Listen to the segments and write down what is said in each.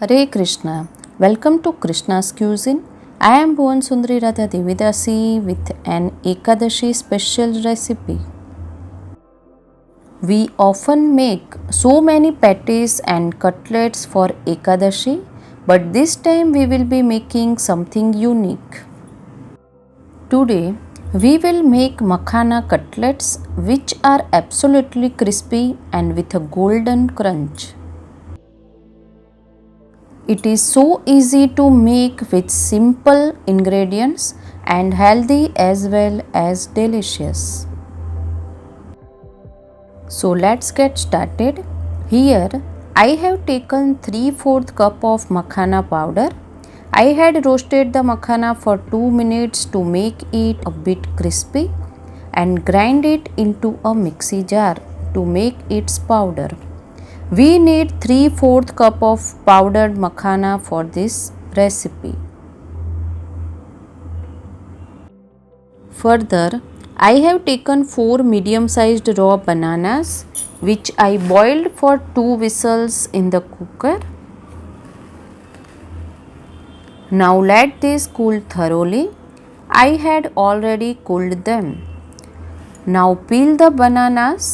Hare Krishna. Welcome to Krishna's Cuisine. I am Bhuvan Sundari Radha Devidasi with an Ekadashi special recipe. We often make so many patties and cutlets for Ekadashi, but this time we will be making something unique. Today we will make makhana cutlets which are absolutely crispy and with a golden crunch. It is so easy to make with simple ingredients and healthy as well as delicious. So let's get started. Here I have taken 3/4 cup of makhana powder. I had roasted the makhana for 2 minutes to make it a bit crispy and grind it into a mixie jar to make its powder. We need 3/4 cup of powdered makhana for this recipe. Further, I have taken 4 medium-sized raw bananas which I boiled for 2 whistles in the cooker. Now let this cool thoroughly. I had already cooled them. Now peel the bananas.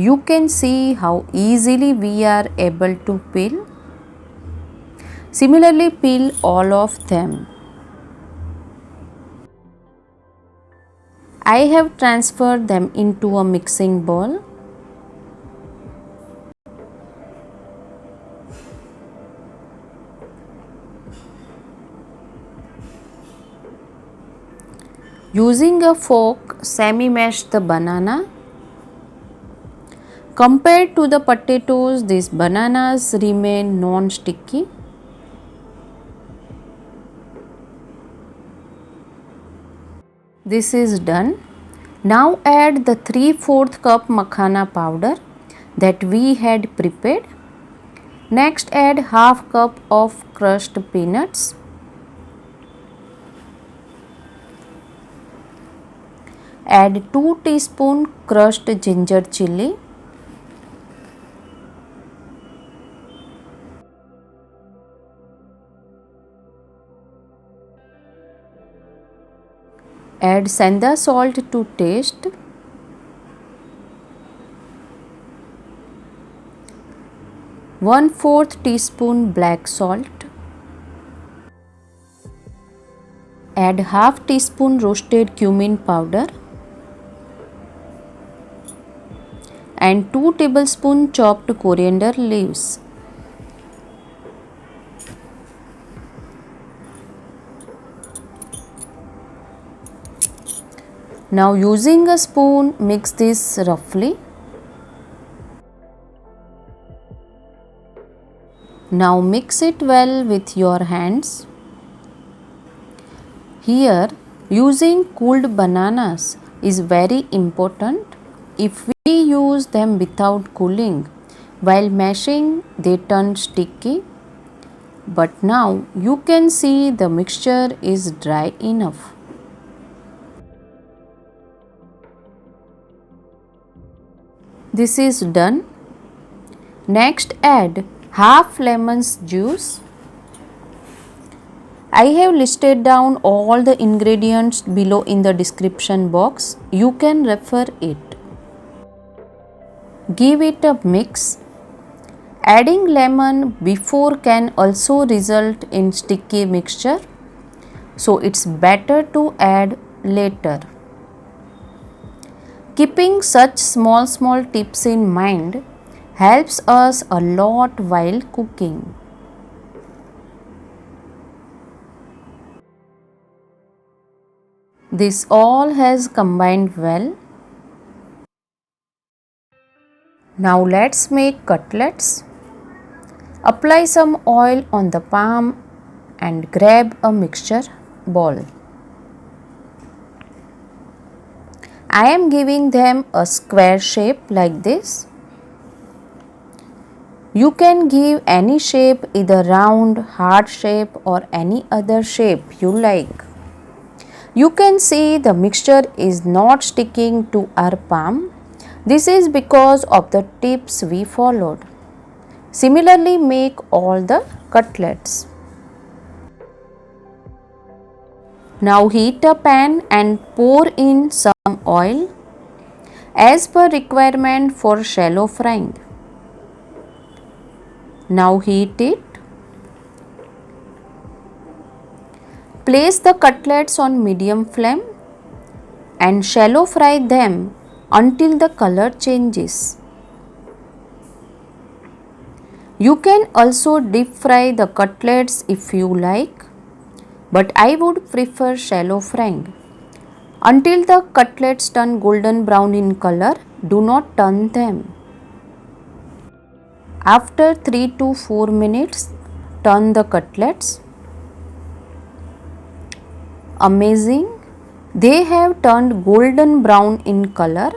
You can see how easily we are able to peel. Similarly, peel all of them. I have transferred them into a mixing bowl. Using a fork, semi-mash the banana. Compared to the potatoes, these bananas remain non-sticky. This is done. Now add the 3/4 cup makhana powder that we had prepared. Next add half cup of crushed peanuts. Add 2 teaspoons crushed ginger chili. Add senda salt to taste. 1/4 teaspoon black salt. Add half teaspoon roasted cumin powder and 2 tablespoons chopped coriander leaves. Now using a spoon, mix this roughly. Now mix it well with your hands. Here using cooled bananas is very important. If we use them without cooling, while mashing they turn sticky. But now you can see the mixture is dry enough. This is done. Next add half lemon's juice. I have listed down all the ingredients below in the description box. You can refer it. Give it a mix. Adding lemon before can also result in sticky mixture, so it's better to add later. Keeping such small tips in mind helps us a lot while cooking. This all has combined well. Now let's make cutlets. Apply some oil on the palm and grab a mixture ball. I am giving them a square shape like this. You can give any shape, either round, heart shape or any other shape you like. You can see the mixture is not sticking to our palm. This is because of the tips we followed. Similarly, make all the cutlets. Now heat a pan and pour in some oil as per requirement for shallow frying. Now heat it. Place the cutlets on medium flame and shallow fry them until the color changes. You can also deep fry the cutlets if you like, but I would prefer shallow frying. Until the cutlets turn golden brown in color, do not turn them. After 3 to 4 minutes, turn the cutlets. Amazing! They have turned golden brown in color.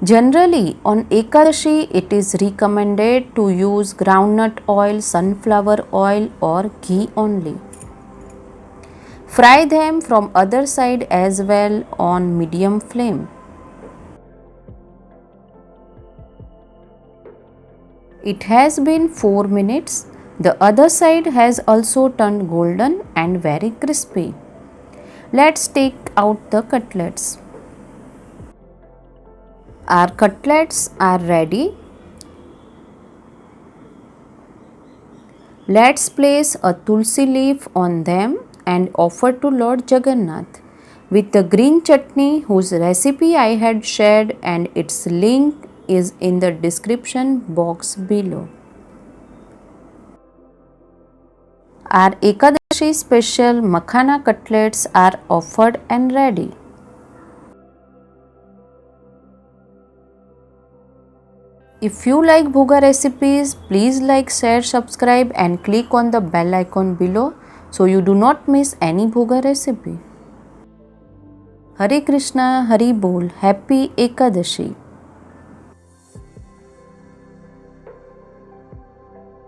Generally, on Ekadashi, it is recommended to use groundnut oil, sunflower oil or ghee only. Fry them from other side as well on medium flame. It has been 4 minutes. The other side has also turned golden and very crispy. Let's take out the cutlets. Our cutlets are ready. Let's place a tulsi leaf on them and offer to Lord Jagannath with the green chutney whose recipe I had shared, and its link is in the description box below. Our Ekadashi special makhana cutlets are offered and ready. If you like bhoga recipes, please like, share, subscribe and click on the bell icon below so you do not miss any bhoga recipe. Hare Krishna, Hari Bol, Happy Ekadashi.